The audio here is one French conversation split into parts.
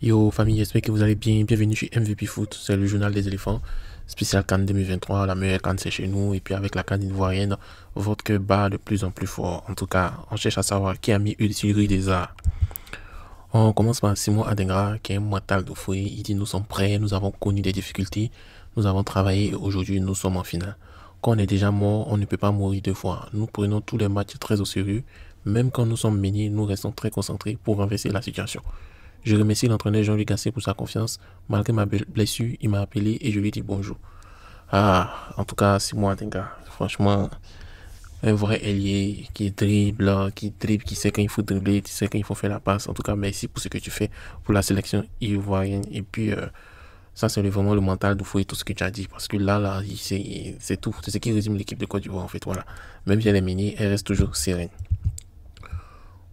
Yo famille, j'espère que vous allez bien. Bienvenue chez MVP Foot, c'est le journal des éléphants. Spécial CAN 2023, la meilleure CAN c'est chez nous. Et puis avec la CAN ivoirienne, votre cœur bat de plus en plus fort. En tout cas, on cherche à savoir qui a mis Ultiri des arts. On commence par Simon Adingra, qui est un mental de fouet. Il dit nous sommes prêts, nous avons connu des difficultés, nous avons travaillé et aujourd'hui nous sommes en finale. Quand on est déjà mort, on ne peut pas mourir deux fois. Nous prenons tous les matchs très au sérieux. Même quand nous sommes menés, nous restons très concentrés pour renverser la situation. Je remercie l'entraîneur Jean-Luc Gasset pour sa confiance. Malgré ma blessure, il m'a appelé et je lui ai dit bonjour. Ah, en tout cas, c'est moi, Adingra. Franchement, un vrai ailier qui dribble, qui sait quand il faut dribbler, qui sait quand il faut faire la passe. En tout cas, merci pour ce que tu fais pour la sélection ivoirienne. Et puis, ça, c'est vraiment le mental de fou et tout ce que tu as dit. Parce que là, c'est tout. C'est ce qui résume l'équipe de Côte d'Ivoire, en fait. Voilà. Même si elle est menée, elle reste toujours sereine.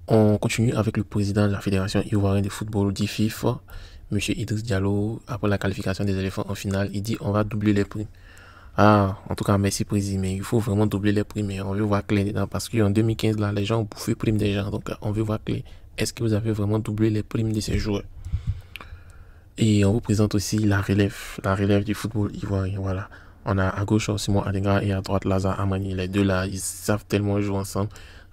On continue avec le président de la Fédération ivoirienne de football, dit FIFA, M. Idriss Diallo, après la qualification des éléphants en finale. Il dit on va doubler les primes. Ah, en tout cas, merci président, mais il faut vraiment doubler les primes. On veut voir clair dedans parce qu'en 2015, là, les gens ont bouffé les primes des gens. Donc, on veut voir clair. Est-ce que vous avez vraiment doublé les primes de ces joueurs? Et on vous présente aussi la relève du football ivoirien. Voilà. On a à gauche Simon Adingra et à droite Lazare Amani. Les deux là, ils savent tellement jouer ensemble.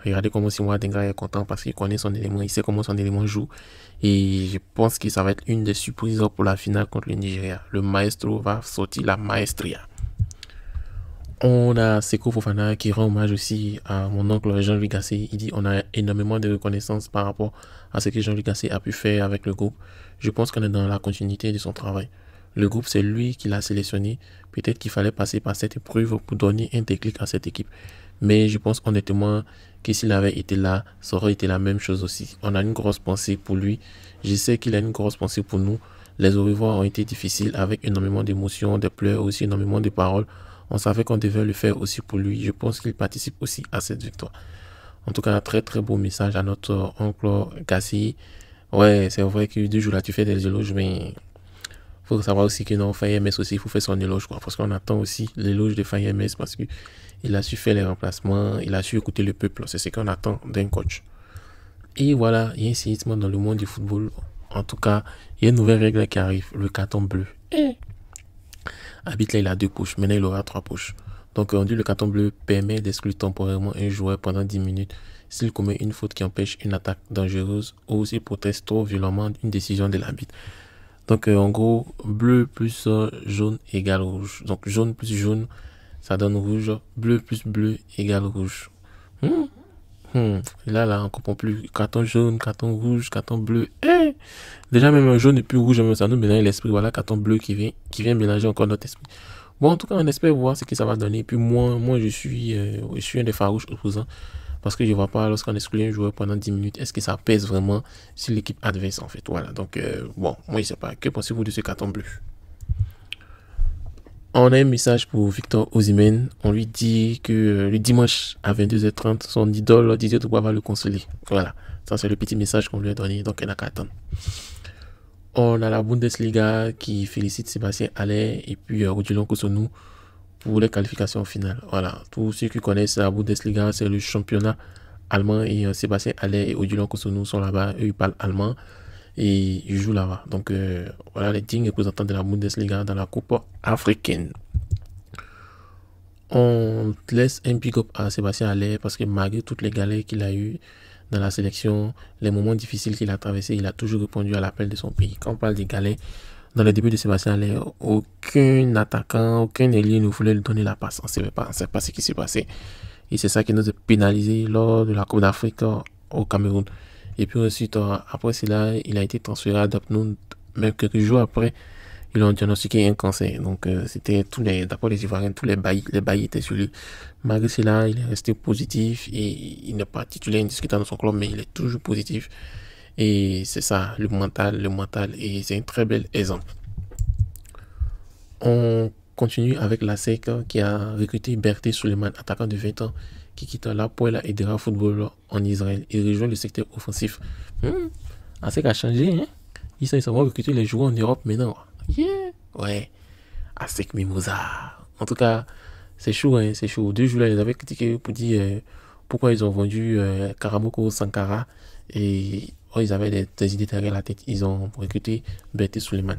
Regardez comment Simon Adingra est content parce qu'il connaît son élément, il sait comment son élément joue. Et je pense que ça va être une des surprises pour la finale contre le Nigeria. Le maestro va sortir la maestria. On a Seko Fofana qui rend hommage aussi à mon oncle Jean-Louis Gasset. Il dit on a énormément de reconnaissance par rapport à ce que Jean-Louis Gasset a pu faire avec le groupe. Je pense qu'on est dans la continuité de son travail. Le groupe, c'est lui qui l'a sélectionné. Peut-être qu'il fallait passer par cette épreuve pour donner un déclic à cette équipe. Mais je pense honnêtement que s'il avait été là, ça aurait été la même chose aussi. On a une grosse pensée pour lui. Je sais qu'il a une grosse pensée pour nous. Les au revoir ont été difficiles avec énormément d'émotions, de pleurs, aussi énormément de paroles. On savait qu'on devait le faire aussi pour lui. Je pense qu'il participe aussi à cette victoire. En tout cas, un très très beau message à notre oncle Gassi. Ouais, c'est vrai que du jour là, tu fais des éloges, mais faut savoir aussi que non, Faye MS aussi, il faut faire son éloge, quoi. Parce qu'on attend aussi l'éloge de Faye MS parce qu'il a su faire les remplacements, il a su écouter le peuple. C'est ce qu'on attend d'un coach. Et voilà, il y a un séisme dans le monde du football. En tout cas, il y a une nouvelle règle qui arrive, le carton bleu. Habite là, il a 2 poches. Maintenant, il aura 3 poches. Donc, on dit le carton bleu permet d'exclure temporairement un joueur pendant 10 minutes s'il commet une faute qui empêche une attaque dangereuse ou s'il proteste trop violemment une décision de l'arbitre. Donc, en gros, bleu plus jaune égale rouge. Donc, jaune plus jaune, ça donne rouge. Bleu plus bleu égale rouge. Là, on comprend plus. Carton jaune, carton rouge, carton bleu. Déjà, même un jaune et plus rouge, ça nous mélange l'esprit. Voilà, carton bleu qui vient mélanger encore notre esprit. Bon, en tout cas, on espère voir ce que ça va donner. Puis moi je suis un des farouches opposants. Parce que je ne vois pas, lorsqu'on exclut un joueur pendant 10 minutes, est-ce que ça pèse vraiment sur l'équipe adverse, en fait. Voilà, donc, bon, moi, je ne sais pas. Que pensez-vous de ce carton bleu? On a un message pour Victor Osimhen. On lui dit que le dimanche à 22h30, son idole Didier Drogba va le consoler. Voilà, ça c'est le petit message qu'on lui a donné, donc elle n'a qu'à attendre. On a la Bundesliga qui félicite Sébastien Haller et puis Odilon Kosonou pour les qualifications finales. Voilà, tous ceux qui connaissent la Bundesliga, c'est le championnat allemand et Sébastien Haller et Odilon Kosonou sont là-bas. Eux, ils parlent allemand et ils jouent là-bas. Donc, voilà les dignes représentants de la Bundesliga dans la Coupe africaine. On laisse un big up à Sébastien Haller parce que malgré toutes les galères qu'il a eues dans la sélection, les moments difficiles qu'il a traversés, il a toujours répondu à l'appel de son pays. Quand on parle des galères, dans le début de Sébastien Haller, aucun attaquant, aucun ailier ne voulait lui donner la passe. On ne sait pas ce qui s'est passé. Et c'est ça qui nous a pénalisé lors de la Coupe d'Afrique au Cameroun. Et puis ensuite, après cela, il a été transféré à Dortmund. Même quelques jours après, ils ont diagnostiqué un cancer. Donc, c'était d'après les Ivoiriens, tous les bails étaient sur lui. Malgré cela, il est resté positif et il n'est pas titulaire indiscutable dans son club, mais il est toujours positif. Et c'est ça, le mental. Et c'est un très bel exemple. On continue avec la SEC qui a recruté Berté Suleiman, attaquant de 20 ans, qui quitte l'Hapoel Edera Football en Israël et rejoint le secteur offensif. La SEC a changé, hein? Ils vont recruter les joueurs en Europe maintenant. Yeah. Ouais. ASEC Mimosa. En tout cas, c'est chaud, hein, c'est chaud. 2 jours là, ils avaient critiqué pour dire pourquoi ils ont vendu Karamoko Sankara. Et oh, ils avaient des idées derrière la tête. Ils ont recruté Berté Suleiman.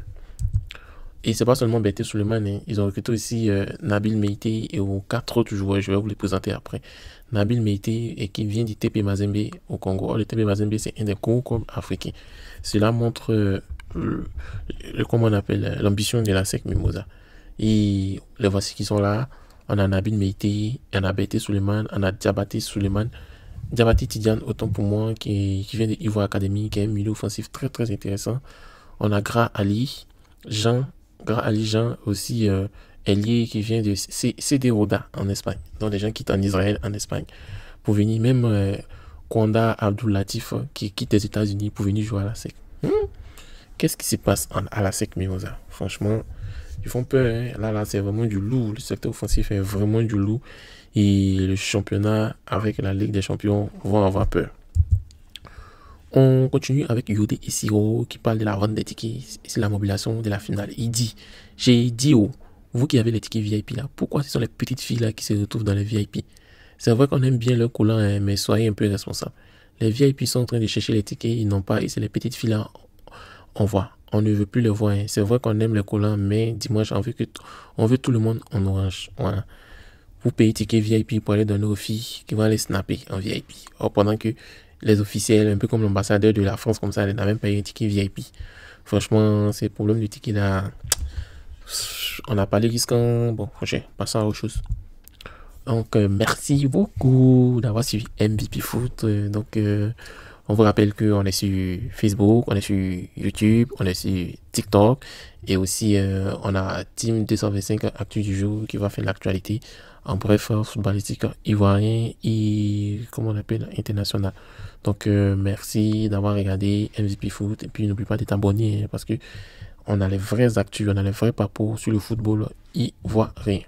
Et c'est pas seulement Berté Suleiman, hein. Ils ont recruté aussi Nabil Meïté et aux 4 autres joueurs. Je vais vous les présenter après. Nabil Meïté, et qui vient du TP Mazembe au Congo. Oh, le TP Mazembe, c'est un des gros clubs africains. Cela montre, comment on appelle, l'ambition de la SEC Mimosa. Et les voici qui sont là. On a Nabil Meïté, on a Berté Suleiman, on a Diabaté Suleiman. Diabaté Tidiane, autant pour moi, qui vient de Ivoire Academy, qui est un milieu offensif très très intéressant. On a Gra Ali Jean, aussi ailier qui vient de CD Roda en Espagne. Donc les gens quittent en Israël, en Espagne, pour venir. Même Kwanda Abdul Latif qui quitte les États-Unis pour venir jouer à la SEC. Qu'est-ce qui se passe à la SEC Mimosa? Franchement, ils font peur. Hein. Là, c'est vraiment du lourd. Le secteur offensif est vraiment du lourd. Et le championnat avec la Ligue des Champions vont avoir peur. On continue avec Yodé Isiro qui parle de la vente des tickets. C'est la mobilisation de la finale. Il dit, j'ai dit, oh, vous qui avez les tickets VIP là, pourquoi ce sont les petites filles là qui se retrouvent dans les VIP? C'est vrai qu'on aime bien leur collant, hein, mais soyez un peu responsables. Les VIP sont en train de chercher les tickets, ils n'ont pas, et c'est les petites filles là, on voit. On ne veut plus les voir. Hein. C'est vrai qu'on aime les collants, mais dimanche, on veut tout le monde en orange. Voilà. Vous payez ticket VIP pour aller donner aux filles qui vont aller snapper en VIP. Or, pendant que les officiels, un peu comme l'ambassadeur de la France, comme ça, ils n'ont même payé un ticket VIP. Franchement, c'est le problème du ticket là. On n'a pas les risques. Bon, prochain, passons à autre chose. Donc, merci beaucoup d'avoir suivi MVP Foot. On vous rappelle qu'on est sur Facebook, on est sur YouTube, on est sur TikTok. Et aussi, on a Team 225 Actu du jour qui va faire l'actualité. En bref, footballistique ivoirien et, comment on appelle, international. Donc, merci d'avoir regardé MVP Foot. Et puis, n'oublie pas de t'abonner parce que on a les vrais actus, on a les vrais papos sur le football ivoirien.